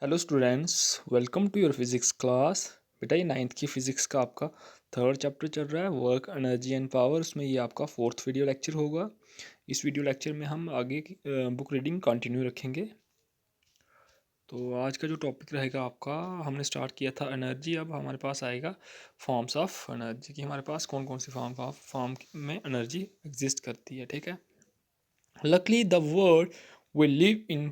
Hello students, welcome to your physics class. बेटा ये ninth की फ़िज़िक्स का आपका थर्ड चैप्टर चल रहा है, वर्क एनर्जी एंड पावर। उसमें ये आपका फोर्थ वीडियो लेक्चर होगा। इस वीडियो लेक्चर में हम आगे की बुक रीडिंग कंटिन्यू रखेंगे। तो आज का जो टॉपिक रहेगा आपका, हमने स्टार्ट किया था एनर्जी। अब हमारे पास आएगा फॉर्म्स ऑफ एनर्जी की हमारे पास कौन कौन सी फॉर्म में एनर्जी एग्जिस्ट करती है। ठीक है, luckily the world we live in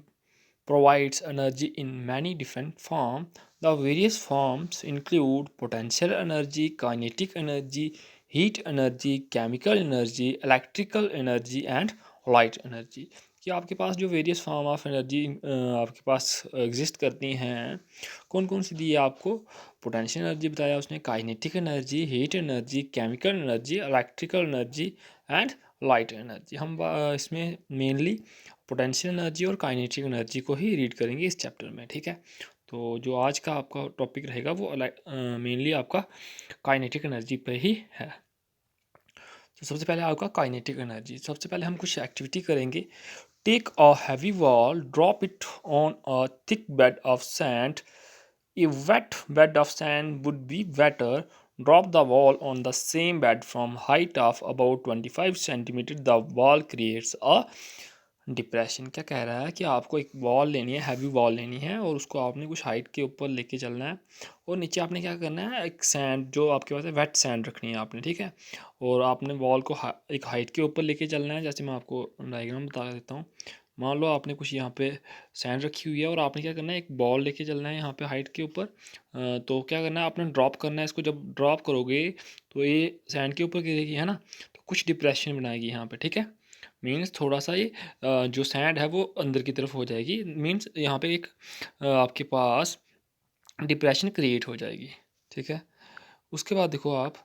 provides energy in many different forms. The various forms include potential energy, kinetic energy, heat energy, chemical energy, electrical energy and light energy। कि आपके पास जो various form of energy आपके पास exist करती हैं, कौन कौन सी दी है आपको। पोटेंशियल एनर्जी बताया उसने, kinetic energy, heat energy, chemical energy, electrical energy and light energy. हम इसमें मेनली पोटेंशियल एनर्जी और काइनेटिक एनर्जी को ही रीड करेंगे इस चैप्टर में। ठीक है, तो जो आज का आपका टॉपिक रहेगा वो मेनली आपका काइनेटिक एनर्जी पे ही है। तो सबसे पहले आपका काइनेटिक एनर्जी। सबसे पहले हम कुछ एक्टिविटी करेंगे। Take a heavy ball, drop it on a thick bed of sand. A wet bed of sand would be better. Drop the wall on the same bed from height of about 25 centimeter. The wall creates a depression। क्या कह रहा है कि आपको एक wall लेनी है, heavy wall लेनी है, और उसको आपने कुछ हाइट के ऊपर लेके चलना है, और नीचे आपने क्या करना है, एक सैंड जो आपके पास है वेट सैंड रखनी है आपने। ठीक है, और आपने वॉल को एक हाइट के ऊपर लेके चलना है। जैसे मैं आपको डायग्राम बता देता हूँ। मान लो आपने कुछ यहाँ पे सैंड रखी हुई है, और आपने क्या करना है, एक बॉल लेके चलना है यहाँ पे हाइट के ऊपर। तो क्या करना है, आपने ड्रॉप करना है इसको। जब ड्रॉप करोगे तो ये सैंड के ऊपर गिरेगी, है ना, तो कुछ डिप्रेशन बनाएगी यहाँ पे। ठीक है, मीन्स थोड़ा सा ये जो सैंड है वो अंदर की तरफ हो जाएगी। मीन्स यहाँ पे एक आपके पास डिप्रेशन क्रिएट हो जाएगी। ठीक है, उसके बाद देखो आप,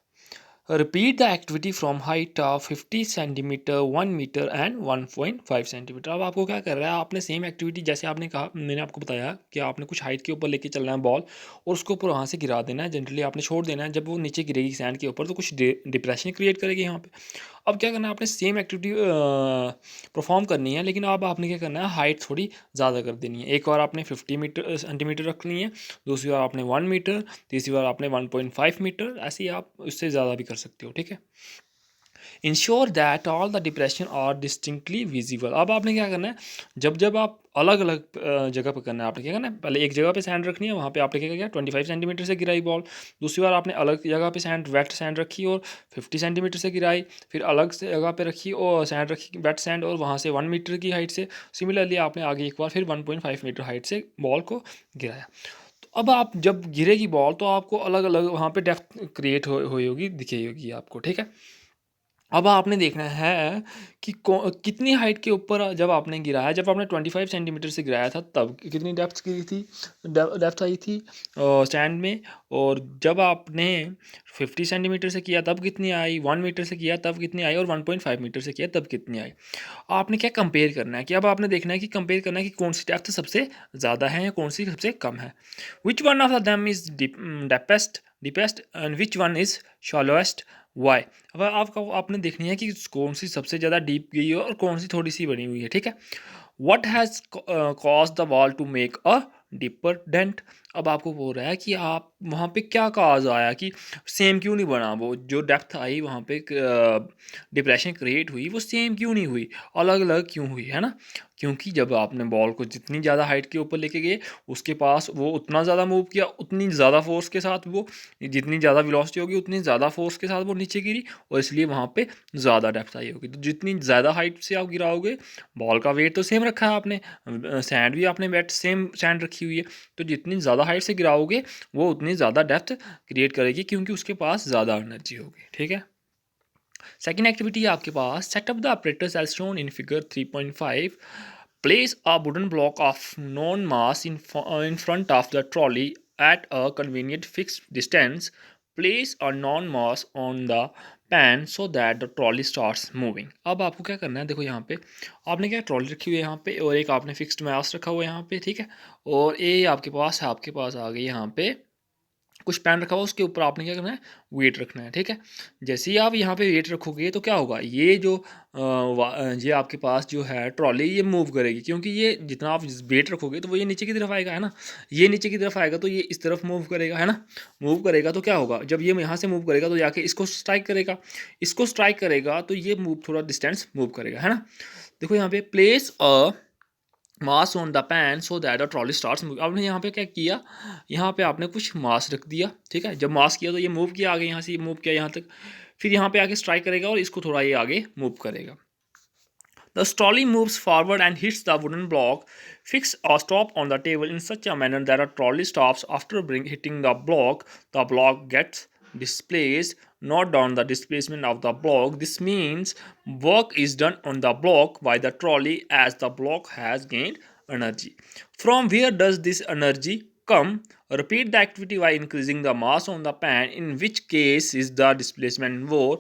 repeat the activity from height of 50 centimetre, 1 metre and 1.5 centimetre. अब आपको क्या कर रहा है, आपने सेम एक्टिविटी जैसे आपने कहा, मैंने आपको बताया कि आपने कुछ हाइट के ऊपर लेके चलना है बॉल, और उसको ऊपर वहाँ से गिरा देना है। जनरली आपने छोड़ देना है, जब वो नीचे गिरेगी सैंड के ऊपर तो कुछ डिप्रेशन क्रिएट करेगी यहाँ पे। अब क्या करना है, आपने सेम एक्टिविटी परफॉर्म करनी है, लेकिन अब आपने क्या करना है, हाइट थोड़ी ज़्यादा कर देनी है। एक बार आपने 50 सेंटीमीटर रखनी है, दूसरी बार आपने 1 मीटर, तीसरी बार आपने 1.5 मीटर, ऐसे ही आप उससे ज़्यादा भी कर सकते हो। ठीक है, ensure that all the depression are distinctly visible. अब आपने क्या करना है, जब जब आप अलग अलग जगह पर करना है, आपने क्या करना है, पहले एक जगह पे सैंड रखनी है, वहाँ पे आपने क्या किया, 25 सेंटीमीटर से गिराई बॉल। दूसरी बार आपने अलग जगह पे सैंड वेट सैंड रखी और 50 सेंटीमीटर से गिराई। फिर अलग से जगह पे रखी और सैंड रखी वेट सैंड, और वहाँ से 1 मीटर की हाइट से। सिमिलरली आपने आगे एक बार फिर 1.5 मीटर हाइट से बॉल को गिराया। तो अब आप जब गिरेगी बॉल तो आपको अलग अलग वहाँ पे डेप्थ क्रिएट हुई होगी, दिखी होगी आपको। ठीक है, अब आपने देखना है कि कितनी हाइट के ऊपर जब आपने गिराया, जब आपने 25 सेंटीमीटर से गिराया था तब कितनी डेप्थ की थी, डेप्थ आई थी स्टैंड में। और जब आपने 50 सेंटीमीटर से किया तब कितनी आई, 1 मीटर से किया तब कितनी आई, और 1.5 मीटर से किया तब कितनी आई। आपने क्या कंपेयर करना है, कि अब आपने देखना है कि कंपेयर करना है कि कौन सी डेप्थ सबसे ज़्यादा है या कौन सी सबसे कम है। Which one of them is deepest and which one is shallowest, why. अब आपका आपने देखनी है कि कौन सी सबसे ज़्यादा डीप गई है और कौन सी थोड़ी सी बनी हुई है। ठीक है, what has caused the ball to make a deeper dent. अब आपको बोल रहा है कि आप वहाँ पे क्या काज आया कि सेम क्यों नहीं बना, वो जो डेप्थ आई वहाँ पे डिप्रेशन क्रिएट हुई वो सेम क्यों नहीं हुई, अलग अलग क्यों हुई, है ना। क्योंकि जब आपने बॉल को जितनी ज़्यादा हाइट के ऊपर लेके गए, उसके पास वो उतना ज़्यादा मूव किया, उतनी ज़्यादा फोर्स के साथ वो, जितनी ज़्यादा वेलोसिटी होगी उतनी ज़्यादा फोर्स के साथ वो नीचे गिरी, और इसलिए वहाँ पे ज़्यादा डेप्थ आई होगी। तो जितनी ज़्यादा हाइट से आप गिराओगे, बॉल का वेट तो सेम रखा है आपने, सैंड भी आपने वेट सेम सैंड रखी हुई है, तो जितनी ज़्यादा हाइट से गिराओगे वो उतनी ज़्यादा डेप्थ क्रिएट करेगी, क्योंकि उसके पास ज़्यादा एनर्जी होगी। ठीक है, सेकेंड एक्टिविटी है आपके पास, set up the apparatus as shown in figure 3.5. Place a wooden block of known mass in front of the trolley at a convenient fixed distance. Place a known mass on the pan so that the trolley starts moving. अब आपको क्या करना है, देखो यहाँ पे आपने क्या ट्रॉली रखी हुई है यहाँ पे, और एक आपने फिक्स्ड मास रखा हुआ है यहाँ पे। ठीक है, और ये आपके पास आ गई यहाँ पे कुछ पेन रखा हुआ, उसके ऊपर आपने क्या करना है, वेट रखना है, ठीक है। जैसे ही आप यहाँ पे वेट रखोगे तो क्या होगा, ये जो ये आपके पास जो है ट्रॉली, ये मूव करेगी, क्योंकि ये जितना आप वेट रखोगे तो वो ये नीचे की तरफ आएगा, है ना। ये नीचे की तरफ आएगा तो ये इस तरफ मूव करेगा, है ना। मूव करेगा तो क्या होगा, जब ये यहाँ से मूव करेगा तो जाके इसको स्ट्राइक करेगा, इसको स्ट्राइक करेगा तो ये मूव थोड़ा डिस्टेंस मूव करेगा, है ना। देखो यहाँ पे place a mass on the pan so that the trolley starts move. आपने यहाँ पे क्या किया, यहाँ पे आपने कुछ मास रख दिया, ठीक है। जब मास किया तो ये मूव किया आगे, यहाँ से मूव किया यहाँ तक, फिर यहाँ पे आके स्ट्राइक करेगा और इसको थोड़ा ये आगे मूव करेगा। The trolley moves forward and hits the wooden block fixed or stop on the table in such a manner that a trolley stops after hitting the block. The block gets displaced. Note down the displacement of the block. This means work is done on the block by the trolley as the block has gained energy. From where does this energy come? Repeat the activity by increasing the mass on the pan, in which case is the displacement more,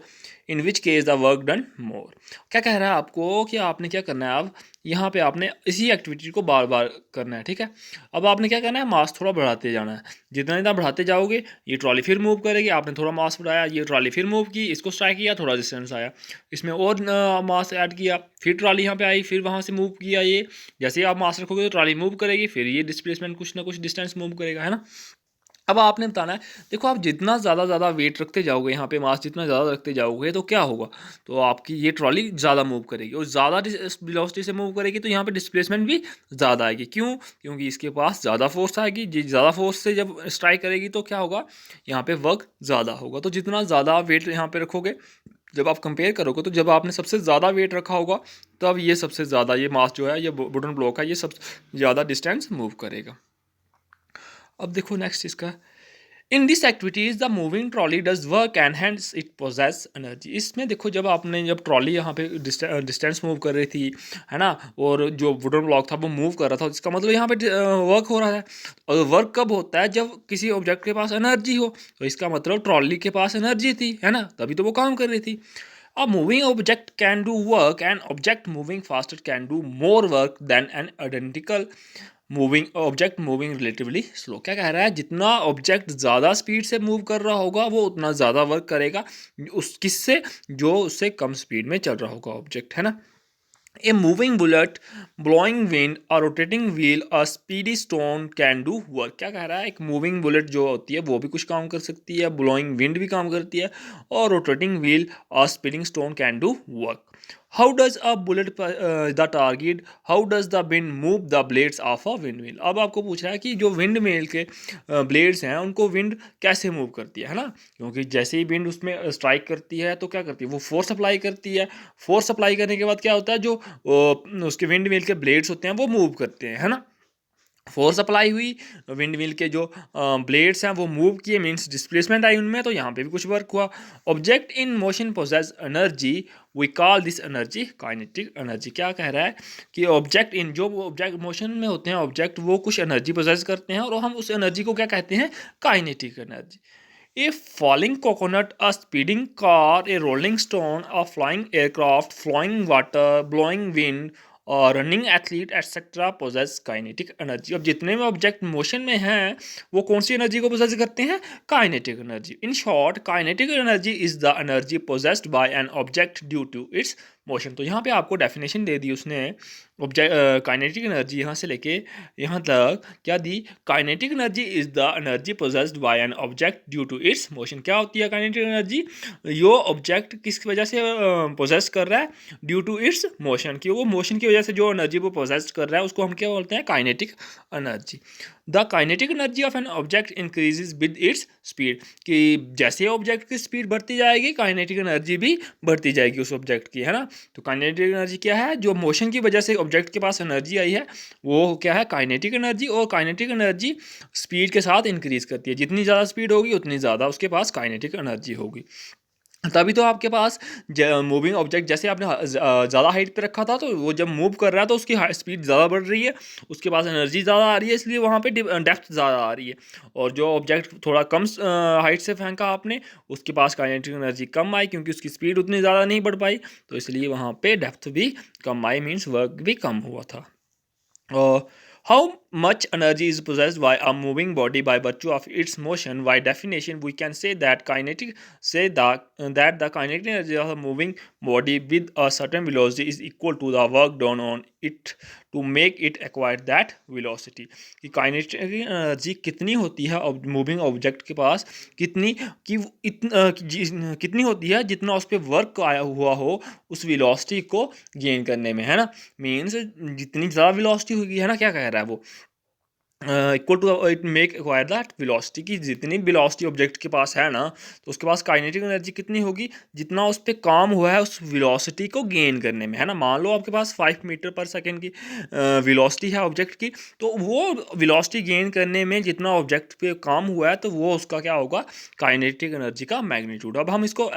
in which case the work done more. क्या कह रहा है आपको कि आपने क्या करना है, अब यहाँ पे आपने इसी एक्टिविटी को बार बार करना है, ठीक है। अब आपने क्या करना है, मास थोड़ा बढ़ाते जाना है। जितना जितना बढ़ाते जाओगे ये ट्रॉली फिर मूव करेगी, आपने थोड़ा मास बढ़ाया, ये ट्रॉली फिर मूव की, इसको स्ट्राइक किया, थोड़ा डिस्टेंस आया, इसमें और मास ऐड किया, फिर ट्रॉली यहाँ पे आई, फिर वहाँ से मूव किया, ये जैसे ही आप मास रखोगे तो ट्रॉली मूव करेगी, फिर ये डिस्प्लेसमेंट कुछ ना कुछ डिस्टेंस मूव करेगा, है ना। अब आपने बताना है, देखो आप जितना ज़्यादा वेट रखते जाओगे, यहाँ पे मास जितना ज़्यादा रखते जाओगे तो क्या होगा, तो आपकी ये ट्रॉली ज़्यादा मूव करेगी, और ज़्यादा वेलोसिटी से मूव करेगी तो यहाँ पे डिस्प्लेसमेंट भी ज़्यादा आएगी। क्यों, क्योंकि इसके पास ज़्यादा फोर्स आएगी, जी ज़्यादा फोर्स से जब स्ट्राइक करेगी तो क्या होगा, यहाँ पे वर्क ज़्यादा होगा। तो जितना ज़्यादा वेट यहाँ पे रखोगे, जब आप कंपेयर करोगे तो जब आपने सबसे ज़्यादा वेट रखा होगा तो अब ये सबसे ज़्यादा, ये मास जो है, ये वुडन ब्लॉक है, ये सबसे ज़्यादा डिस्टेंस मूव करेगा। अब देखो नेक्स्ट इसका, in this activities the moving trolley does work and hence it possesses energy. इसमें देखो जब ट्रॉली यहाँ पे डिस्टेंस मूव कर रही थी, है ना, और जो वुडन ब्लॉक था वो मूव कर रहा था, इसका मतलब यहाँ पे वर्क हो रहा है। और वर्क कब होता है, जब किसी ऑब्जेक्ट के पास एनर्जी हो, तो इसका मतलब ट्रॉली के पास एनर्जी थी, है ना, तभी तो वो काम कर रही थी। A moving object can do work, an object moving faster can do more work than an identical moving object moving relatively slow. क्या कह रहा है, जितना ऑब्जेक्ट ज़्यादा स्पीड से मूव कर रहा होगा वो उतना ज़्यादा वर्क करेगा उस किससे, जो उससे कम स्पीड में चल रहा होगा ऑब्जेक्ट, है ना। A moving bullet, blowing wind, और rotating wheel, a speedy stone can do work. क्या कह रहा है, एक मूविंग बुलेट जो होती है वो भी कुछ काम कर सकती है, ब्लोइंग विंड भी काम करती है, और रोटेटिंग व्हील और speeding stone can do work. How does a bullet the target, how does the wind move the blades of a wind mill. अब आपको पूछ रहा है कि जो विंड मिल के ब्लेड्स हैं उनको विंड कैसे मूव करती है ना, क्योंकि जैसे ही विंड उसमें स्ट्राइक करती है तो क्या करती है, वो फोर्स अप्लाई करती है। फोर्स अप्लाई करने के बाद क्या होता है, जो उसके विंड मिल के ब्लेड्स होते हैं वो मूव करते हैं, है ना। फोर्स अप्लाई हुई, विंड मिल के जो ब्लेड्स हैं वो मूव किए, मींस डिस्प्लेसमेंट आई उनमें, तो यहाँ पे भी कुछ वर्क हुआ। Object in motion possess energy, we call this energy kinetic energy. क्या कह रहा है कि ऑब्जेक्ट इन, जो ऑब्जेक्ट मोशन में होते हैं ऑब्जेक्ट, वो कुछ एनर्जी पोजेस करते हैं और हम उस एनर्जी को क्या कहते हैं, kinetic energy. A falling coconut, a speeding car, a rolling stone, a flying aircraft, flowing water, blowing wind, और running athlete etcetera possess kinetic energy. अब जितने भी ऑब्जेक्ट मोशन में हैं वो कौन सी एनर्जी को पोजेस करते हैं, kinetic energy. In short, kinetic energy is the energy possessed by an object due to its motion. तो यहाँ पे आपको डेफिनेशन दे दी उसने, ऑब्जेक्ट काइनेटिक एनर्जी यहाँ से लेके यहाँ तक क्या दी, kinetic energy is the energy possessed by an object due to its motion. क्या होती है काइनेटिक एनर्जी, यो ऑब्जेक्ट किस वजह से पोजेस कर रहा है, ड्यू टू इट्स मोशन, कि वो मोशन की वजह से जो एनर्जी वो पोजेस कर रहा है उसको हम क्या बोलते हैं, kinetic energy. The kinetic energy of an object increases with its speed, कि जैसे ऑब्जेक्ट की स्पीड बढ़ती जाएगी काइनेटिक एनर्जी भी बढ़ती जाएगी उस ऑब्जेक्ट की, है ना। तो काइनेटिक एनर्जी क्या है, जो मोशन की वजह से ऑब्जेक्ट के पास एनर्जी आई है वो क्या है, काइनेटिक एनर्जी। और काइनेटिक एनर्जी स्पीड के साथ इंक्रीज करती है, जितनी ज़्यादा स्पीड होगी उतनी ज़्यादा उसके पास काइनेटिक एनर्जी होगी। तभी तो आपके पास मूविंग ऑब्जेक्ट, जैसे आपने ज़्यादा हाइट पे रखा था तो वो जब मूव कर रहा है तो उसकी स्पीड ज़्यादा बढ़ रही है, उसके पास एनर्जी ज़्यादा आ रही है, इसलिए वहाँ पे डेप्थ ज़्यादा आ रही है। और जो ऑब्जेक्ट थोड़ा कम हाइट से फेंका आपने, उसके पास काइनेटिक एनर्जी कम आई, क्योंकि उसकी स्पीड उतनी ज़्यादा नहीं बढ़ पाई, तो इसलिए वहाँ पे डेप्थ भी कम आई, मीन्स वर्क भी कम हुआ था। How much energy is possessed by a moving body by virtue of its motion. By definition, we can say that that the kinetic energy of a moving body with a certain velocity is equal to the work done on it to make it acquire that velocity. कि kinetic energy कितनी होती है moving object के पास, कितनी कि कितनी होती है जितना उस पर वर्क आया हुआ हो उस वेलोसिटी को गेन करने में, है ना. मीन्स जितनी ज़्यादा वेलोसिटी होगी, है ना, क्या कह रहा है वो, equal to it make acquire that velocity की जितनी वेलोसिटी ऑब्जेक्ट के पास है ना, तो उसके पास काइनेटिक एनर्जी कितनी होगी जितना उस पर काम हुआ है उस वेलोसिटी को गेन करने में, है ना. मान लो आपके पास 5 मीटर पर सेकेंड की वेलोसिटी है ऑब्जेक्ट की, तो वो वेलोसिटी गेन करने में जितना ऑब्जेक्ट पे काम हुआ है तो वो उसका क्या होगा, काइनेटिक एनर्जी का मैग्नीट्यूड. अब हम इसको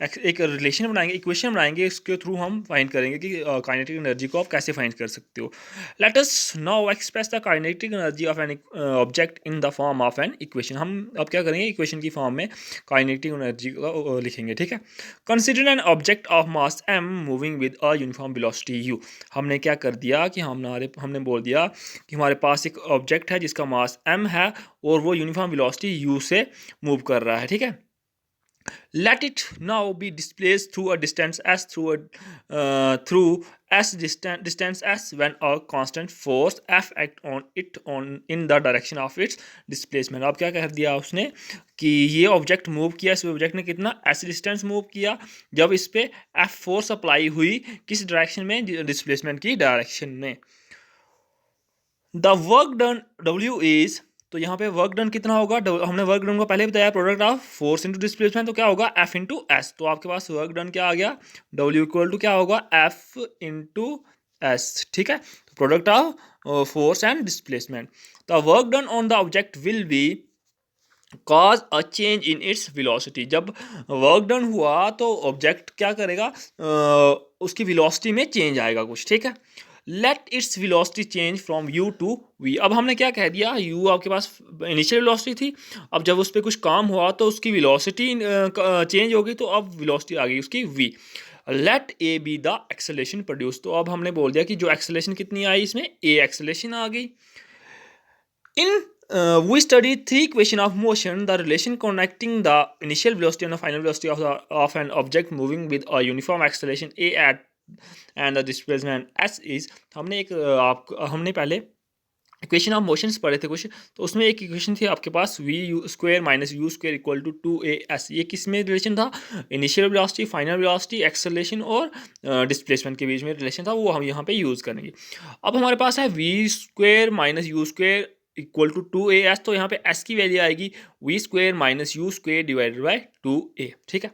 एक रिलेशन बनाएंगे, इक्वेशन बनाएंगे, इसके थ्रू हम फाइंड करेंगे कि काइनेटिक एनर्जी को आप कैसे फाइंड कर सकते हो. Let us now express the kinetic energy of an object in the form of an equation. हम अब क्या करेंगे, इक्वेशन की फॉर्म में काइनेटिक एनर्जी को लिखेंगे. ठीक है. Consider N object of mass m moving with a uniform velocity u. हमने क्या कर दिया कि हमने बोल दिया कि हमारे पास एक ऑब्जेक्ट है जिसका मास m है और वो यूनिफॉर्म वेलोसिटी u से मूव कर रहा है. ठीक है. Let it now be displaced through a distance s through s distance s when a constant force f act on it in the direction of its displacement. अब क्या कह दिया उसने कि ये ऑब्जेक्ट मूव किया, इस ऑब्जेक्ट ने कितना s डिस्टेंस मूव किया जब इस पे f फोर्स अप्लाई हुई किस डायरेक्शन में, डिस्प्लेसमेंट की डायरेक्शन में. The work done w is, तो यहाँ पे वर्क डन कितना होगा, हमने वर्क डन को पहले बताया product of force into displacement, तो क्या होगा F इंटू एस. तो आपके पास वर्क डन क्या आ गया, W इक्वल टू क्या होगा F इंटू एस. ठीक है. तो product of force and displacement. The work done on the object will be cause a change in its velocity. जब वर्क डन हुआ तो ऑब्जेक्ट क्या करेगा, उसकी वेलोसिटी में चेंज आएगा कुछ. ठीक है. Let its velocity change from u to v. अब हमने क्या कह दिया, u आपके पास इनिशियल वेलोसिटी थी, अब जब उस पर कुछ काम हुआ तो उसकी वेलोसिटी चेंज होगी, तो अब वेलोसिटी आ गई उसकी v. Let a be the acceleration produce. तो अब हमने बोल दिया कि जो एक्सेलरेशन कितनी आई इसमें, a एक्सेलरेशन आ गई. इन we studied three equation of motion, the relation connecting the initial velocity and the final velocity of an object moving with a uniform acceleration a at and the displacement s is. हमने पहले equation of motions पढ़े थे कुछ, तो उसमें एक equation थी आपके पास v square minus u square equal to 2as. ये किस में रिलेशन था, initial velocity, final velocity, acceleration और डिस्प्लेसमेंट के बीच में रिलेशन था, वो हम यहाँ पे यूज़ करेंगे. अब हमारे पास है v square minus u square equal to 2as, तो यहाँ पे s की वैल्यू आएगी v square minus u square divided by 2a. ठीक है.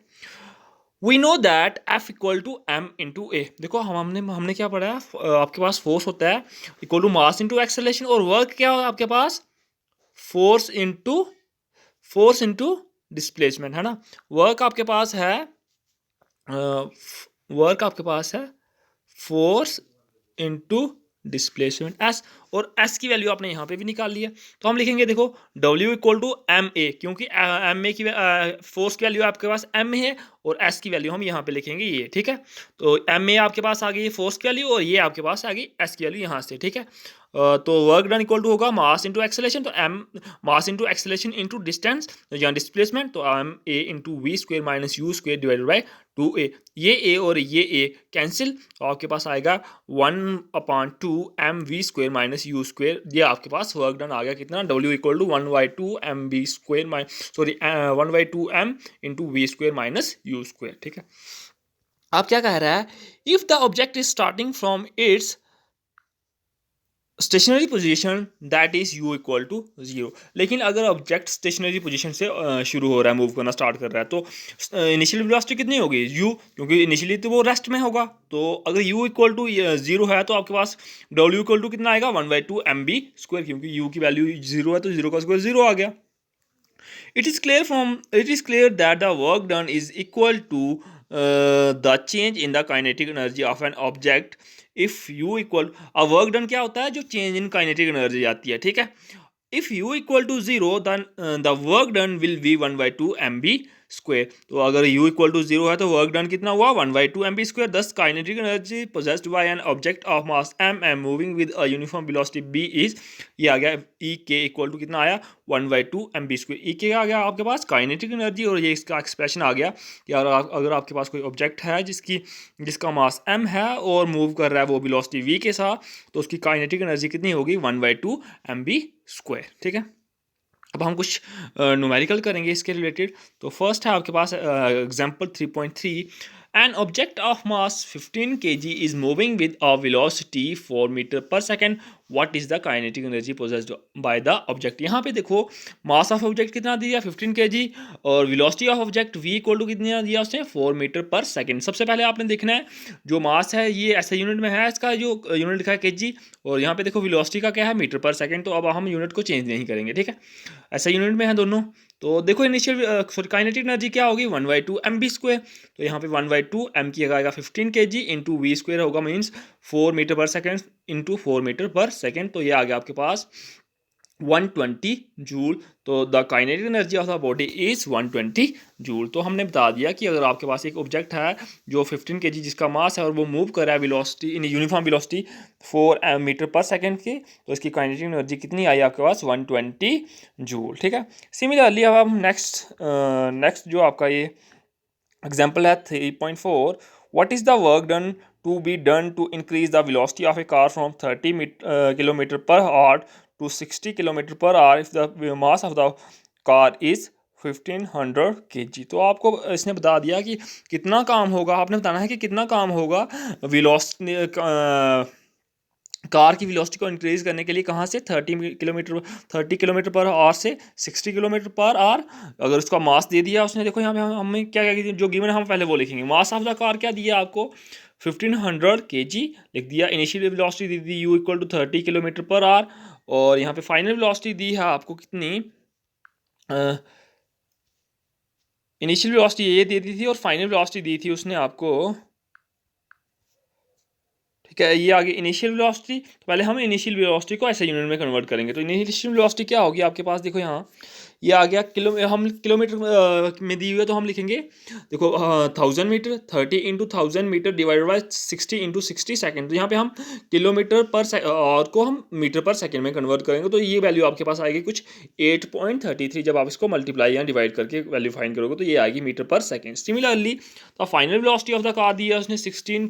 We know that f equal to m into A. देखो हमने क्या पढ़ा है, आपके पास फोर्स होता है equal to mass into acceleration, और वर्क क्या होगा आपके पास, फोर्स इंटू डिस्प्लेसमेंट, है ना. वर्क आपके पास है फोर्स इंटू डिस्प्लेसमेंट s, और s की वैल्यू आपने यहाँ पे भी निकाल लिया. तो हम लिखेंगे देखो w equal to M A, क्योंकि एम ए की फोर्स की वैल्यू आपके पास m है और s की वैल्यू हम यहाँ पे लिखेंगे ये. ठीक है. तो एम ए आपके पास आ गई फोर्स की वैल्यू और ये आपके पास आ गई s की वैल्यू यहाँ से. ठीक है. तो वर्क डन इक्वल टू होगा मास इंटू एक्सेलरेशन, तो m mass into acceleration into distance या डिस्प्लेसमेंट, तो m a into V square minus U square divided by 2a. ये a और ये a कैंसिल, तो आपके पास आएगा 1/2 m v square minus U square. ये आपके पास वर्क डन आ गया कितना, w equal to 1/2 m v square 1/2 m into V square minus U square. ठीक है. आप क्या कह रहा है, if the object is starting from its stationary position that is u equal to 0. लेकिन अगर ऑब्जेक्ट स्टेशनरी पोजीशन से शुरू हो रहा है, मूव करना स्टार्ट कर रहा है, तो इनिशियल वेलोसिटी कितनी होगी u, क्योंकि इनिशियली तो वो रेस्ट में होगा. तो अगर u इक्वल टू 0 है तो आपके पास w इक्वल टू कितना आएगा, 1/2 mb स्क्वायर, क्योंकि u की वैल्यू 0 है तो 0 का स्क्वायर 0 आ गया. It is clear that the work done is equal to the change in the kinetic energy of an object if u equal. अब वर्क डन क्या होता है, जो चेंज इन काइनेटिक एनर्जी आती है. ठीक है. इफ u equal to 0 then the work done will be 1/2 mb square. तो अगर u इक्वल टू 0 है तो वर्क डन कितना हुआ 1/2 mb स्क्वायर। दस kinetic energy possessed by an object of mass m moving with a uniform velocity b is, ये आ गया ई के इक्वल टू कितना आया 1/2 mb स्क्वायर। ई के आ गया आपके पास काइनेटिक एनर्जी, और ये इसका एक्सप्रेशन आ गया कि अगर आपके पास कोई ऑब्जेक्ट है जिसका मास m है और मूव कर रहा है वो वेलोसिटी v के साथ, तो उसकी काइनेटिक एनर्जी कितनी होगी 1/2 mb स्क्वायर। ठीक है, अब हम कुछ न्यूमेरिकल करेंगे इसके रिलेटेड। तो फर्स्ट है आपके पास example 3.3, an object of mass 15 kg is moving with a velocity 4 metre per second, what is the kinetic energy possessed by the object. यहाँ पे देखो मास ऑफ ऑब्जेक्ट कितना दिया 15 kg, और velocity of object v equal to कितना दिया उसने 4 metre per second. सबसे पहले आपने देखना है जो मास है ये ऐसे यूनिट में है, इसका जो यूनिट लिखा है kg, और यहाँ पे देखो वेलोसिटी का क्या है मीटर पर सेकेंड। तो अब हम यूनिट को चेंज नहीं करेंगे, ठीक है, ऐसा यूनिट में है दोनों। तो देखो इनिशियल सॉरी काइनेटिक एनर्जी क्या होगी 1/2 mb स्क्वायर। तो यहाँ पे 1/2 m की जगह आएगा 15 kg इंटू वी स्क्वायर होगा, means 4 metre per second into 4 metre per second. तो ये आ गया आपके पास 120 जूल। तो the kinetic energy of the body is 120 joule. तो हमने बता दिया कि अगर आपके पास एक ऑब्जेक्ट है जो 15 kg जिसका मास है और वो मूव कर रहा है velocity in uniform velocity 4 metre per second की, तो इसकी काइनेटिक एनर्जी कितनी आई आपके पास 120 जूल। ठीक है, सिमिलरली अब हम नेक्स्ट जो आपका ये एग्जाम्पल है 3.4, what is the work done to be done to increase the velocity of a car from 30 kilometre per hour to 60 kilometre per hour if the mass of the car is 1500 kg। तो आपको इसने बता दिया कि कितना काम होगा, आपने बताना है कि कितना काम होगा वेलोसिटी कार की वेलोसिटी को इंक्रीज करने के लिए, कहाँ से 30 किलोमीटर पर आवर से 60 किलोमीटर पर आवर। अगर उसका मास दे दिया उसने, देखो यहाँ पे हमें क्या क्या जो गिवन है हम पहले वो लिखेंगे। मास ऑफ द कार क्या दिया आपको 1500 kg लिख दिया। इनिशियल वेलोसिटी दी थी u equal to 30 kilometre per hour, और यहाँ पे फाइनल वेलोसिटी दी है आपको कितनी, इनिशियल वेलोसिटी ये दे दी थी और फाइनल वेलोसिटी दी थी उसने आपको, ठीक है, ये आगे इनिशियल वेलोसिटी। तो पहले हम इनिशियल वेलोसिटी को ऐसे यूनिट में कन्वर्ट करेंगे। तो इनिशियल वेलोसिटी क्या होगी आपके पास, देखो यहाँ ये आ गया हम किलोमीटर में दी हुई है, तो हम लिखेंगे देखो 1000 metre 30 into 1000 metre divided by 60 into 60 second. तो यहाँ पे हम किलोमीटर पर और को हम मीटर पर सेकेंड में कन्वर्ट करेंगे। तो ये वैल्यू आपके पास आएगी कुछ 8.33। जब आप इसको मल्टीप्लाई या डिवाइड करके वैल्यू फाइंड करोगे तो ये आएगी मीटर पर सेकेंड। सिमिलरली तो final velocity of the car दी है उसने 16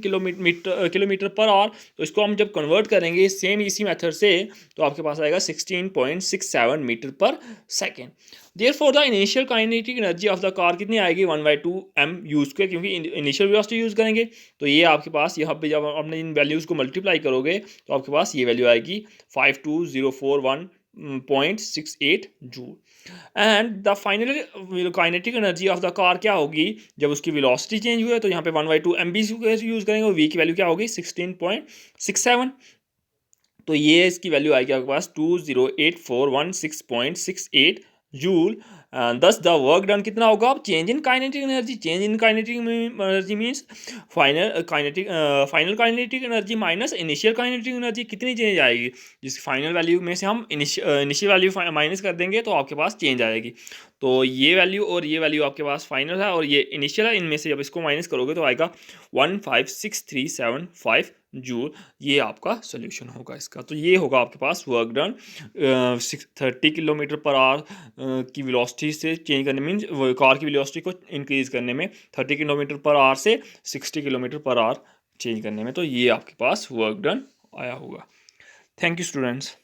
किलोमीटर पर आवर। तो इसको हम जब कन्वर्ट करेंगे सेम इसी मेथड से, तो आपके पास आएगा 16.67 metre per second. Therefore the initial kinetic energy of the car कितनी आएगी 1/2 m u स्क्वायर, क्योंकि इनिशियल वेलोसिटी यूज करेंगे। तो ये आपके पास यहाँ पे जब आपने इन वैल्यूज को मल्टीप्लाई करोगे तो आपके पास ये वैल्यू आएगी 52041.68 joule. And the final kinetic energy of the car क्या होगी जब उसकी वेलोसिटी चेंज हुई है, तो यहाँ पे 1/2 mb स्क्वायर यूज करेंगे और v की वैल्यू क्या होगी 16.67। तो ये इसकी वैल्यू आएगी आपके पास 20841.668 जूल। दस द वर्क डन कितना होगा, अब change in kinetic energy, change in kinetic energy means final kinetic energy minus initial kinetic energy, कितनी चेंज आएगी, जिस फाइनल वैल्यू में से हम इनिशियल वैल्यू माइनस कर देंगे तो आपके पास चेंज आएगी। तो ये वैल्यू और ये वैल्यू आपके पास फाइनल है और ये इनिशियल है, इनमें से जब इसको माइनस करोगे तो आएगा 156375 जूल। ये आपका सोल्यूशन होगा इसका। तो ये होगा आपके पास work done 30 kilometre per hour की वेलोसिटी से चेंज करने, मीन्स कार की वेलोसिटी को इंक्रीज करने में 30 किलोमीटर पर आवर से 60 किलोमीटर पर आवर चेंज करने में। तो ये आपके पास वर्क डन आया होगा। Thank you students.